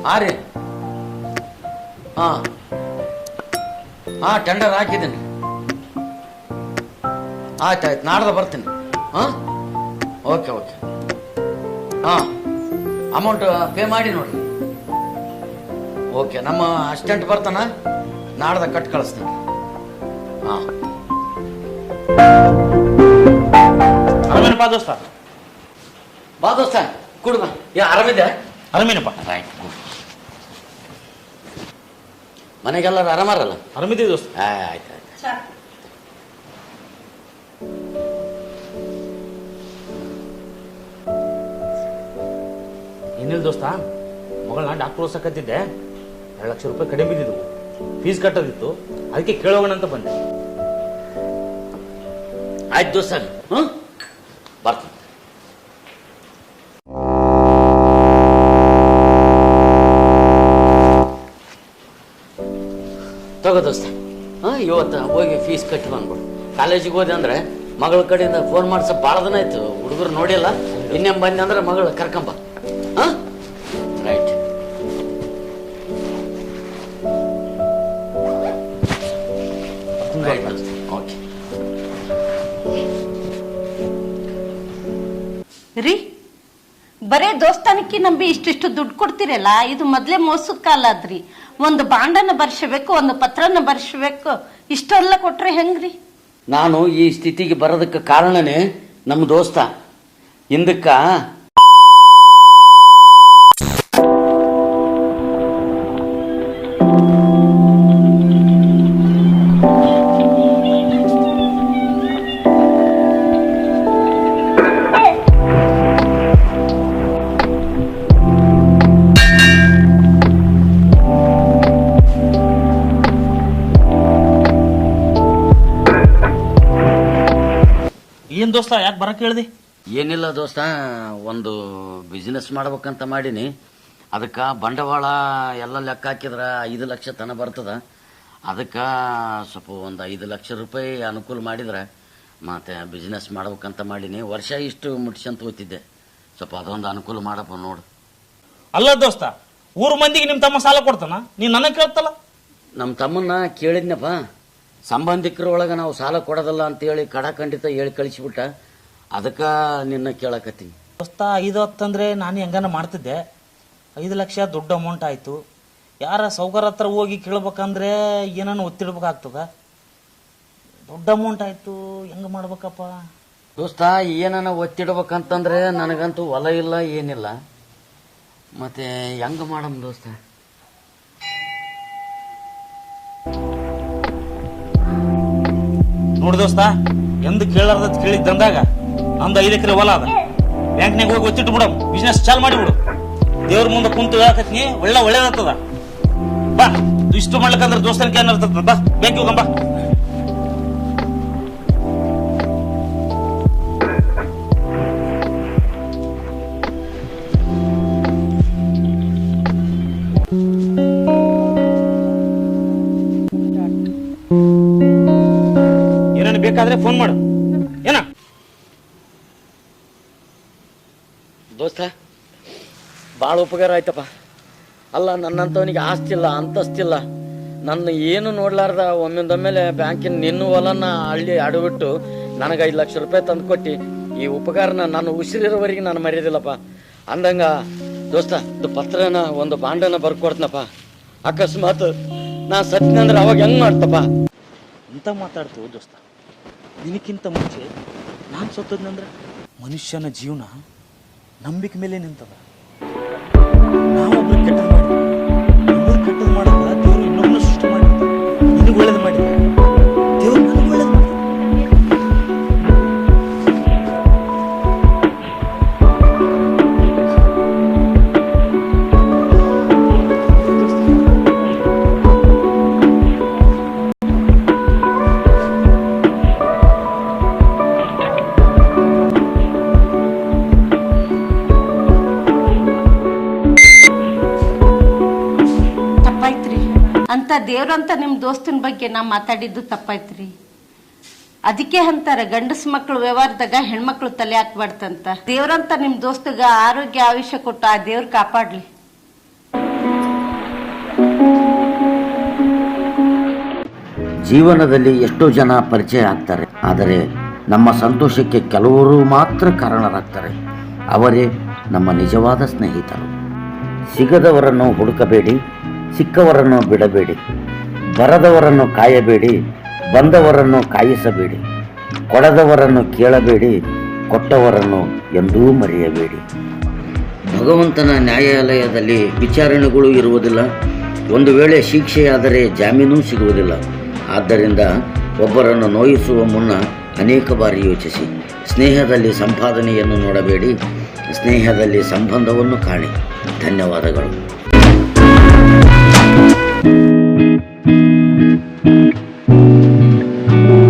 ಹಾಂ ರೀ ಹಾಂ ಹಾಂ ಟೆಂಡರ್ ಹಾಕಿದ್ದೀನಿ. ಆಯ್ತು ನಾಡ್ದು ಬರ್ತೀನಿ. ಹಾಂ ಓಕೆ ಹಾಂ ಅಮೌಂಟ್ ಪೇ ಮಾಡಿ ನೋಡಿರಿ. ಓಕೆ ನಮ್ಮ ಅಸಿಸ್ಟೆಂಟ್ ಬರ್ತಾನ, ನಾಡ್ದ ಕಟ್ ಕಳಿಸ್ತೀನಿ. ಹಾಂ ಆರಾಮೇನಪ್ಪ ದೋಸ್ತ? ಬಾ ದೋಸ್ತ ಕುಡ್ದ. ಆರಾಮಿದೆ? ಆರಾಮೇನಪ್ಪ. Right good. ಮನೆಗೆಲ್ಲರೂ ಆರಾಮಾರಲ್ಲ? ಆರಾಮಿದ್ದೀವಿ ದೋಸ್ತ. ಆಯ್ತು ಏನಿಲ್ಲ ದೋಸ್ತ, ಮಗಳನ್ನ ಡಾಕ್ಟರ್ ಓದ್ಸಕತ್ತಿದ್ದೆ. 2 ಲಕ್ಷ ರೂಪಾಯಿ ಕಡಿಮೆ ಬಿದ್ದಿದ್ವು, ಫೀಸ್ ಕಟ್ಟೋದಿತ್ತು, ಅದಕ್ಕೆ ಕೇಳೋಣ ಅಂತ ಬಂದೆ. ಆಯ್ತು ದೋಸ್ತ, ಬರ್ತೀನಿ. ತಗೋ ದೋಸ್ತ. ಇವತ್ತು ಹೋಗಿ ಫೀಸ್ ಕಟ್ಟಿ ಬಂದ್ಬಿಡು. ಕಾಲೇಜಿಗೆ ಹೋದೆ ಅಂದ್ರೆ ಮಗಳ ಕಡೆಯಿಂದ ಫೋನ್ ಮಾಡ್ಸ ಭಾಳ ದಿನ ಆಯ್ತು, ಹುಡುಗರು ನೋಡಿಲ್ಲ. ಇನ್ನೇನು ಬಂದೆ ಅಂದ್ರೆ ಮಗಳು ಕರ್ಕೊಂಬ. ಹಾಂ ರೈಟ್. ಓಕೆ ರೀ, ಬರೇ ದೋಸ್ತಾನಕ್ಕಿ ನಂಬಿ ಇಷ್ಟಿಷ್ಟು ದುಡ್ಡು ಕೊಡ್ತಿರಲ್ಲ, ಇದು ಮೊದ್ಲೇ ಮೋಸದ ಕಾಲ ಆದ್ರಿ. ಒಂದು ಬಾಂಡನ್ನ ಬರ್ಸಬೇಕು, ಒಂದು ಪತ್ರನ ಬರ್ಸಬೇಕು, ಇಷ್ಟೆಲ್ಲ ಕೊಟ್ರೆ ಹೆಂಗ್ರಿ? ನಾನು ಈ ಸ್ಥಿತಿಗೆ ಬರೋದಕ್ಕೆ ಕಾರಣನೇ ನಮ್ಮ ದೋಸ್ತ. ಹಿಂದಕ್ಕ ಏನ್ ದೋಸ್ತ, ಯಾಕೆ ಬರಕ್ಕೆ ಹೇಳ್ದಿ? ಏನಿಲ್ಲ ದೋಸ್ತ, ಒಂದು ಬಿಸ್ನೆಸ್ ಮಾಡ್ಬೇಕಂತ ಮಾಡೀನಿ. ಅದಕ್ಕೆ ಬಂಡವಾಳ ಎಲ್ಲ ಲೆಕ್ಕ ಹಾಕಿದ್ರೆ 5 ಲಕ್ಷ ತನ ಬರ್ತದ. ಅದಕ್ಕೆ ಸ್ವಲ್ಪ ಒಂದು 5 ಲಕ್ಷ ರೂಪಾಯಿ ಅನುಕೂಲ ಮಾಡಿದ್ರೆ ಮತ್ತೆ ಬಿಸ್ನೆಸ್ ಮಾಡ್ಬೇಕಂತ ಮಾಡೀನಿ. ವರ್ಷ ಇಷ್ಟು ಮುಟ್ಸಂತ ಹೋಗ್ತಿದ್ದೆ, ಸ್ವಲ್ಪ ಅದೊಂದು ಅನುಕೂಲ ಮಾಡಪ್ಪ ನೋಡು. ಅಲ್ಲ ದೋಸ್ತ, ಊರ್ ಮಂದಿಗೆ ನಿಮ್ ತಮ್ಮ ಸಾಲ ಕೊಡ್ತಾನ, ನೀನ್ ನನಗೆ ಕೇಳ್ತಲ್ಲ? ನಮ್ಮ ತಮ್ಮನ್ನ ಕೇಳಿದ್ನಪ್ಪ, ಸಂಬಂಧಿಕರ ಒಳಗೆ ನಾವು ಸಾಲ ಕೊಡೋದಲ್ಲ ಅಂತೇಳಿ ಖಂಡಿತ ಹೇಳಿ ಕಳಿಸಿಬಿಟ್ಟ. ಅದಕ್ಕೆ ನಿನ್ನ ಕೇಳಕತ್ತೀನಿ. ದೋಸ್ತ 5-10 ಅಂದ್ರೆ ನಾನು ಹೆಂಗನ ಮಾಡ್ತಿದ್ದೆ. 5 ಲಕ್ಷ ದೊಡ್ಡ ಅಮೌಂಟ್ ಆಯ್ತು. ಯಾರ ಸೌಕರ ಹತ್ರ ಹೋಗಿ ಕೇಳ್ಬೇಕಂದ್ರೆ ಏನನ್ನು ಒತ್ತಿಡ್ಬೇಕಾಗ್ತದ. ದೊಡ್ಡ ಅಮೌಂಟ್ ಆಯ್ತು, ಹೆಂಗ ಮಾಡ್ಬೇಕಪ್ಪ ದೋಸ್ತ? ಏನನ್ನ ಒತ್ತಿಡ್ಬೇಕಂತಂದ್ರೆ ನನಗಂತೂ ಹೊಲ ಇಲ್ಲ, ಏನಿಲ್ಲ. ಮತ್ತೆ ಹೆಂಗ ಮಾಡಮ್ ದೋಸ್ತ? ನೋಡಿ ದೋಸ್ತ, ಎಂದು ಕೇಳಾರ್ದ ಕೇಳಿದ್ದಂದಾಗ ನಮ್ದು 5 ಎಕರೆ ಹೊಲ ಅದ, ಬ್ಯಾಂಕ್ನಾಗ ಹೋಗಿ ಒತ್ತಿಟ್ಟು ಬಿಡಮ್, ಬಿಸ್ನೆಸ್ ಚಾಲ್ ಮಾಡಿಬಿಡು. ದೇವ್ರ ಮುಂದೆ ಕುಂತು ಹೇಳಕತ್ನಿ, ಒಳ್ಳೇದಾಗ್ತದ. ಬಾ, ಇಷ್ಟು ಮಾಡ್ಲಿಕ್ಕಂದ್ರೆ ದೋಸ್ತನಿಗೆ ಏನಿರ್ತದ? ಬಾ ಬ್ಯಾಂಕ್ ಹೋಗಂಬ. ಏನಾನ ಬೇಕಾದ್ರೆ ಫೋನ್ ಮಾಡು. ಏನ ದೋಸ್ತ, ಭಾಳ ಉಪಕಾರ ಆಯ್ತಪ್ಪ. ಅಲ್ಲ, ನನ್ನಂಥವನಿಗೆ ಆಸ್ತಿಲ್ಲ, ಅಂತಸ್ತಿಲ್ಲ, ನನ್ನ ಏನು ನೋಡ್ಲಾರ್ದ ಒಮ್ಮಿಂದೊಮ್ಮೆಲೆ ಬ್ಯಾಂಕಿನ ನಿನ್ನ ಹೊಲನ ಹಳ್ಳಿ ಅಡವಿಟ್ಟು ನನಗೆ 5 ಲಕ್ಷ ರೂಪಾಯಿ ತಂದು ಕೊಟ್ಟು ಈ ಉಪಕಾರನ ನಾನು ಉಸಿರಿರೋವರೆಗೆ ನಾನು ಮರೆಯೋದಿಲ್ಲಪ್ಪ. ಅಂದಂಗ ದೋಸ್ತ, ಇದು ಪತ್ರನ ಒಂದು ಬಾಂಡನ ಬರ್ಕೊಡ್ತನಪ್ಪ. ಅಕಸ್ಮಾತ್ ನಾ ಸತ್ನಂದ್ರೆ ಅವಾಗ ಹೆಂಗ್ ಮಾಡ್ತಪ್ಪ? ಅಂತ ಮಾತಾಡ್ತು ದೋಸ್ತ. ನಿನಕ್ಕಿಂತ ಮುಂಚೆ ನಾನು ಸತ್ತದ್ನಂದ್ರೆ ಮನುಷ್ಯನ ಜೀವನ ನಂಬಿಕೆ ಮೇಲೆ ನಿಂತದ. ನಾವೊಬ್ರು ಕೆಟ್ಟದ್ ಮಾಡಿ ಕೆಟ್ಟದ್ ಮಾಡಕ ದೇವ್ರು ಇನ್ನೊಬ್ಬನ ಸೃಷ್ಟಿ ಮಾಡಿ ನಿನಗೆ ಒಳ್ಳೇದು ಮಾಡಿ ದೇವ್ರು ನನಗೆ ಒಳ್ಳೇದು ಮಾಡಿ. ಅಂತ ದೇವ್ರಂತ ನಿಮ್ ದೋಸ್ತನ ಬಗ್ಗೆ ನಾ ಮಾತಾಡಿದ್ದು ತಪ್ಪಾಯ್ತ್ರಿ. ಅದಕ್ಕೆ ಅಂತಾರ ಗಂಡಸ ಮಕ್ಳು ವ್ಯವಹಾರದಾಗ ಹೆಣ್ಮಕ್ಳು ತಲೆ ಹಾಕ್ಬಾರ್ದಂತ. ದೇವ್ರಂತ ನಿಮ್ ದೋಸ್ತಗ ಆರೋಗ್ಯ ಆಯುಷ್ಯ ಕೊಟ್ಟು ಆ ದೇವ್ರ ಕಾಪಾಡ್ಲಿ. ಜೀವನದಲ್ಲಿ ಎಷ್ಟೋ ಜನ ಪರಿಚಯ ಆಗ್ತಾರೆ, ಆದರೆ ನಮ್ಮ ಸಂತೋಷಕ್ಕೆ ಕೆಲವರು ಮಾತ್ರ ಕಾರಣರಾಗ್ತಾರೆ. ಅವರೇ ನಮ್ಮ ನಿಜವಾದ ಸ್ನೇಹಿತರು. ಸಿಗದವರನ್ನು ಹುಡುಕಬೇಡಿ, ಸಿಕ್ಕವರನ್ನು ಬಿಡಬೇಡಿ, ಬರದವರನ್ನು ಕಾಯಬೇಡಿ, ಬಂದವರನ್ನು ಕಾಯಿಸಬೇಡಿ, ಕೊಡದವರನ್ನು ಕೇಳಬೇಡಿ, ಕೊಟ್ಟವರನ್ನು ಎಂದೂ ಮರೆಯಬೇಡಿ. ಭಗವಂತನ ನ್ಯಾಯಾಲಯದಲ್ಲಿ ವಿಚಾರಣೆಗಳು ಇರುವುದಿಲ್ಲ. ಒಂದು ವೇಳೆ ಶಿಕ್ಷೆಯಾದರೆ ಜಾಮೀನು ಸಿಗುವುದಿಲ್ಲ. ಆದ್ದರಿಂದ ಒಬ್ಬರನ್ನು ನೋಯಿಸುವ ಮುನ್ನ ಅನೇಕ ಬಾರಿ ಯೋಚಿಸಿ. ಸ್ನೇಹದಲ್ಲಿ ಸಂಪಾದನೆಯನ್ನು ನೋಡಬೇಡಿ, ಸ್ನೇಹದಲ್ಲಿ ಸಂಬಂಧವನ್ನು ಕಾಣಿ. ಧನ್ಯವಾದಗಳು.